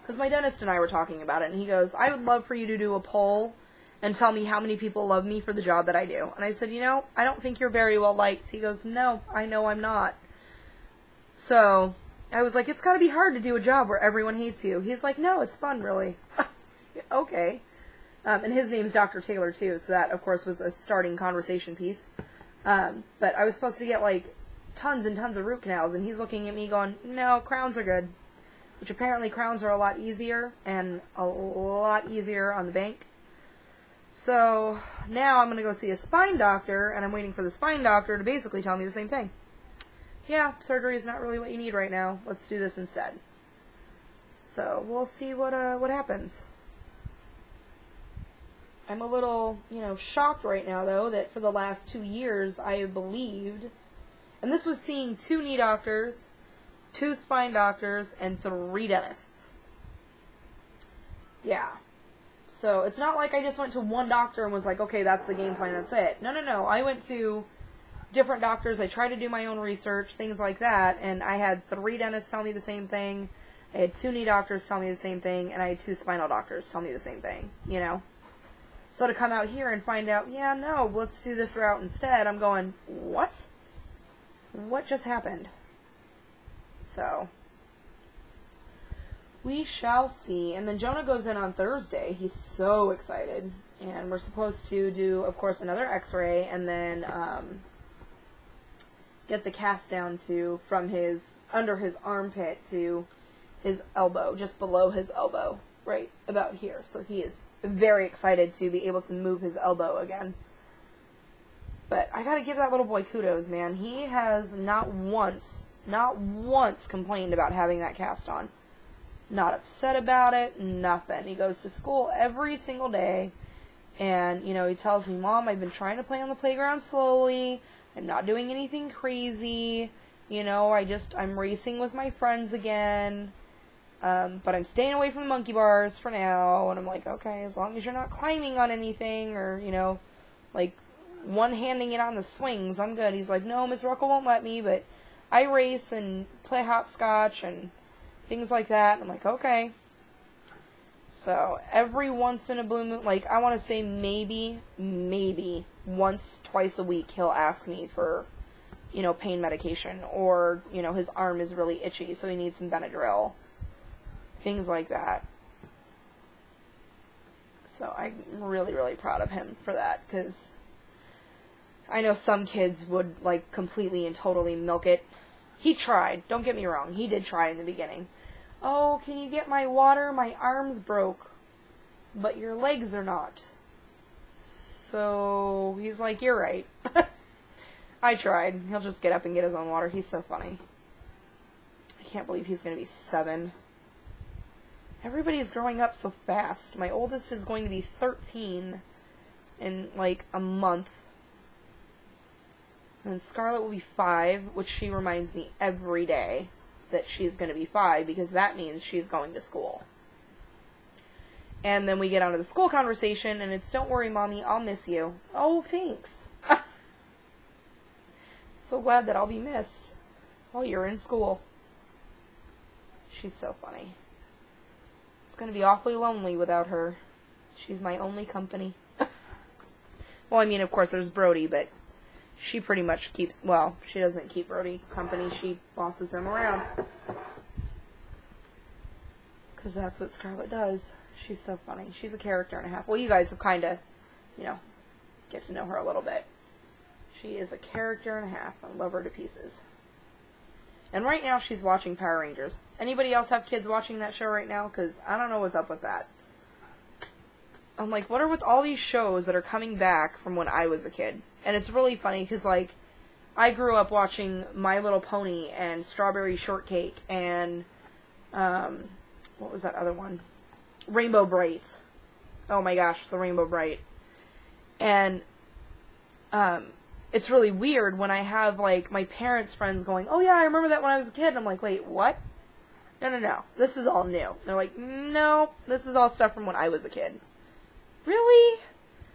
Because my dentist and I were talking about it, and he goes, I would love for you to do a poll and tell me how many people love me for the job that I do. And I said, you know, I don't think you're very well liked. He goes, no, I know I'm not. So I was like, it's got to be hard to do a job where everyone hates you. He's like, no, it's fun, really. Okay. And his name's Dr. Taylor, too, so that, of course, was a starting conversation piece. But I was supposed to get, like, tons and tons of root canals, and he's looking at me going, no, crowns are good. Which apparently crowns are a lot easier, and a lot easier on the bank. So now I'm going to go see a spine doctor, and I'm waiting for the spine doctor to basically tell me the same thing. Yeah, surgery is not really what you need right now. Let's do this instead. So we'll see what happens. I'm a little, shocked right now, though, that for the last 2 years I have believed, and this was seeing 2 knee doctors, 2 spine doctors, and 3 dentists. Yeah. So it's not like I just went to one doctor and was like, okay, that's the game plan, that's it. No. I went to different doctors. I tried to do my own research, things like that, and I had 3 dentists tell me the same thing. I had 2 knee doctors tell me the same thing, and I had 2 spinal doctors tell me the same thing, So to come out here and find out, yeah, no, let's do this route instead, I'm going, what? What just happened? So we shall see. And then Jonah goes in on Thursday. He's so excited. And we're supposed to do, of course, another x-ray and then get the cast down from under his armpit to his elbow, just below his elbow, right about here. So he is very excited to be able to move his elbow again. But I gotta give that little boy kudos, man. He has not once complained about having that cast on. Not upset about it, nothing. He goes to school every single day, and, he tells me, Mom, I've been trying to play on the playground slowly, I'm not doing anything crazy, I'm racing with my friends again, but I'm staying away from the monkey bars for now, and I'm like, okay, as long as you're not climbing on anything, or, one-handing it on the swings, I'm good. He's like, no, Miss Ruckle won't let me, but I race and play hopscotch and things like that. And I'm like, okay. So every once in a blue moon, I want to say maybe once, twice a week, he'll ask me for, pain medication, or, his arm is really itchy, so he needs some Benadryl. Things like that. So I'm really, really proud of him for that, because I know some kids would, completely and totally milk it. He tried. Don't get me wrong. He did try in the beginning. Oh, can you get my water? My arm's broke. But your legs are not. So he's like, you're right. I tried. He'll just get up and get his own water. He's so funny. I can't believe he's going to be 7. Everybody's growing up so fast. My oldest is going to be 13 in, a month. And Scarlett will be 5, which she reminds me every day that she's going to be 5, because that means she's going to school. And then we get onto the school conversation, and it's, don't worry, Mommy, I'll miss you. Oh, thanks. So glad that I'll be missed while you're in school. She's so funny. It's going to be awfully lonely without her. She's my only company. Well, of course, there's Brody, but she pretty much keeps, she doesn't keep Brody company, she bosses him around. Because that's what Scarlett does. She's so funny. She's a character and a half. Well, you guys have kind of, get to know her a little bit. She is a character and a half. I love her to pieces. And right now she's watching Power Rangers. Anybody else have kids watching that show right now? Because I don't know what's up with that. I'm like, what are with all these shows that are coming back from when I was a kid? And it's really funny because, I grew up watching My Little Pony and Strawberry Shortcake and, what was that other one? Rainbow Bright. Oh my gosh, the Rainbow Bright. And, it's really weird when I have, my parents' friends going, oh yeah, I remember that when I was a kid. And I'm like, wait, what? No. This is all new. They're like, no, this is all stuff from when I was a kid. Really?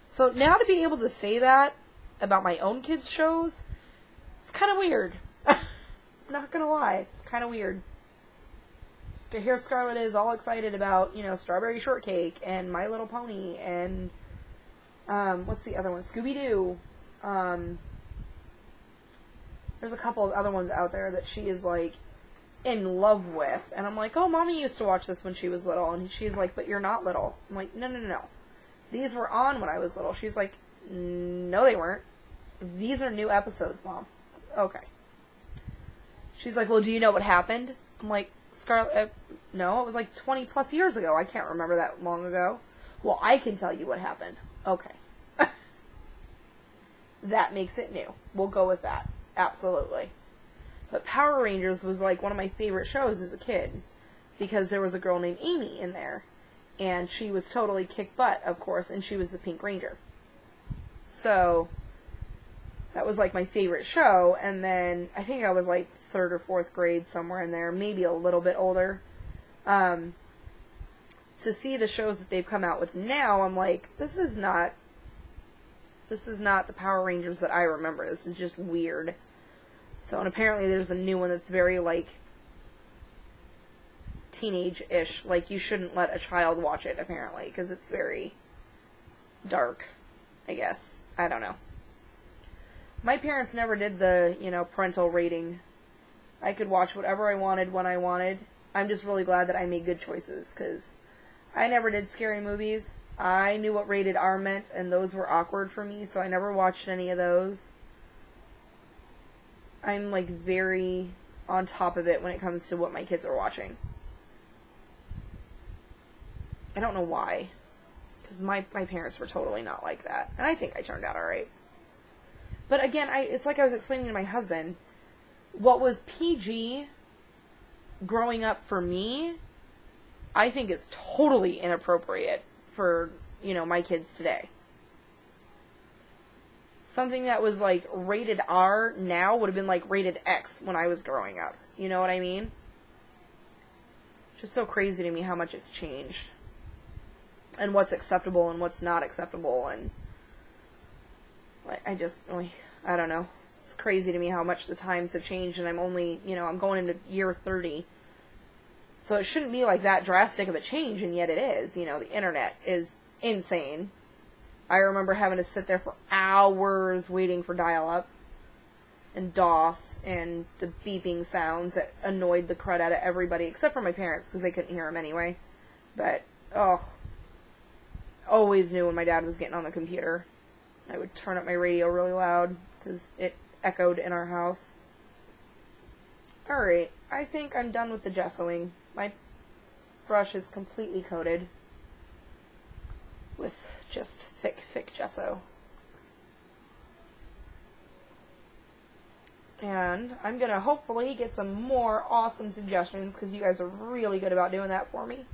So now to be able to say that about my own kids' shows, it's kind of weird. Not gonna lie, it's kind of weird. Here Scarlett is all excited about, you know, Strawberry Shortcake and My Little Pony and, what's the other one? Scooby-Doo. There's a couple of other ones out there that she is, like, in love with. And I'm like, oh, Mommy used to watch this when she was little. And she's like, but you're not little. I'm like, no, no, no, no. These were on when I was little. She's like, no, they weren't. These are new episodes, Mom. Okay. She's like, well, do you know what happened? I'm like, Scarlett, no, it was like 20 plus years ago. I can't remember that long ago. Well, I can tell you what happened. Okay. That makes it new. We'll go with that. Absolutely. But Power Rangers was like one of my favorite shows as a kid because there was a girl named Amy in there and she was totally kick butt, of course, and she was the Pink Ranger. So that was like my favorite show, and then I think I was like 3rd or 4th grade, somewhere in there, maybe a little bit older. To see the shows that they've come out with now, I'm like, this is not the Power Rangers that I remember. This is just weird. So, and apparently there's a new one that's very, like, teenage-ish. Like, you shouldn't let a child watch it, apparently, because it's very dark, I guess. I don't know. My parents never did the, you know, parental rating. I could watch whatever I wanted when I wanted. I'm just really glad that I made good choices, because I never did scary movies. I knew what rated R meant, and those were awkward for me, so I never watched any of those. I'm, like, very on top of it when it comes to what my kids are watching. I don't know why. Because my parents were totally not like that. And I think I turned out alright. But again, it's like I was explaining to my husband. What was PG growing up for me, I think is totally inappropriate for, you know, my kids today. Something that was, like, rated R now would have been, like, rated X when I was growing up. You know what I mean? Just so crazy to me how much it's changed. And what's acceptable and what's not acceptable. And I don't know. It's crazy to me how much the times have changed. And I'm only, you know, I'm going into year 30. So it shouldn't be like that drastic of a change, and yet it is. You know, the internet is insane. I remember having to sit there for hours waiting for dial-up and DOS and the beeping sounds that annoyed the crud out of everybody, except for my parents, because they couldn't hear them anyway. But, always knew when my dad was getting on the computer. I would turn up my radio really loud, because it echoed in our house. Alright, I think I'm done with the gessoing. My brush is completely coated with just thick, thick gesso. And I'm going to hopefully get some more awesome suggestions, because you guys are really good about doing that for me.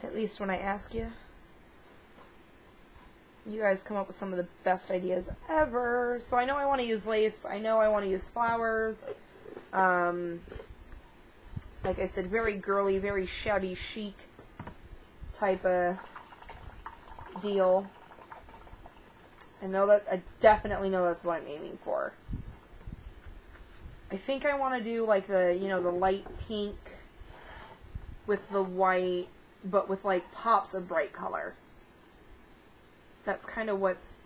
At least when I ask you. You guys come up with some of the best ideas ever. So I know I want to use lace. I know I want to use flowers. Like I said, very girly, very shabby chic type of deal. I definitely know that's what I'm aiming for. I think I want to do like the, you know, the light pink with the white, but with like pops of bright color. That's kind of what's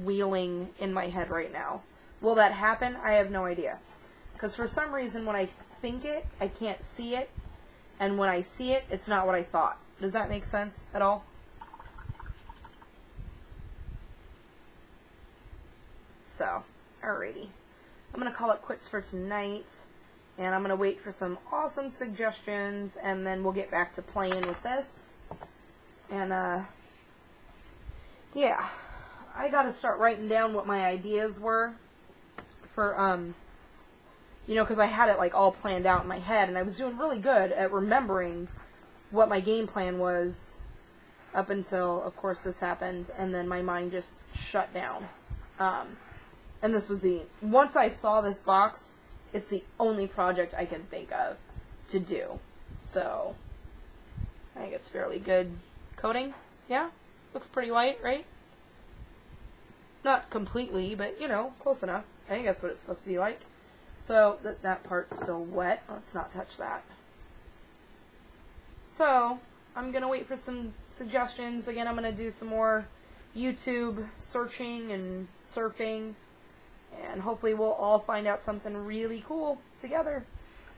wheeling in my head right now. Will that happen? I have no idea. Because for some reason when I think it, I can't see it. And when I see it, it's not what I thought. Does that make sense at all? So, alrighty. I'm going to call it quits for tonight. And I'm going to wait for some awesome suggestions. And then we'll get back to playing with this. And, yeah. I got to start writing down what my ideas were. For, you know, because I had it, like, all planned out in my head. And I was doing really good at remembering what my game plan was up until, of course, this happened. And then my mind just shut down. And this was once I saw this box, it's the only project I can think of to do. So, I think it's fairly good coating. Yeah? Looks pretty white, right? Not completely, but, you know, close enough. I think that's what it's supposed to be like. So, that part's still wet. Let's not touch that. So, I'm going to wait for some suggestions. Again, I'm going to do some more YouTube searching and surfing. And hopefully we'll all find out something really cool together.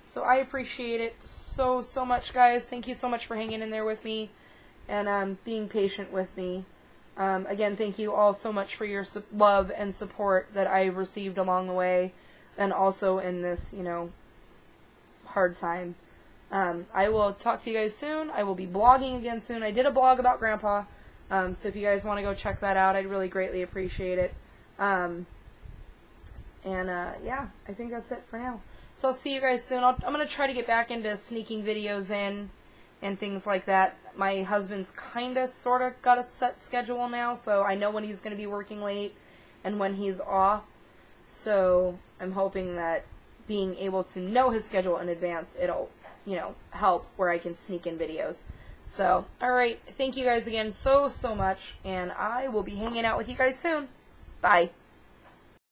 So I appreciate it so much, guys. Thank you so much for hanging in there with me and being patient with me. Again, thank you all so much for your love and support that I've received along the way, and also in this, you know, hard time. I will talk to you guys soon. I will be blogging again soon. I did a blog about Grandpa, so if you guys want to go check that out, I'd really greatly appreciate it. Yeah, I think that's it for now. So I'll see you guys soon. I'm going to try to get back into sneaking videos in and things like that. My husband's kind of, sort of got a set schedule now, so I know when he's going to be working late and when he's off. So I'm hoping that being able to know his schedule in advance, it'll, you know, help where I can sneak in videos. So, alright, thank you guys again so much, and I will be hanging out with you guys soon. Bye.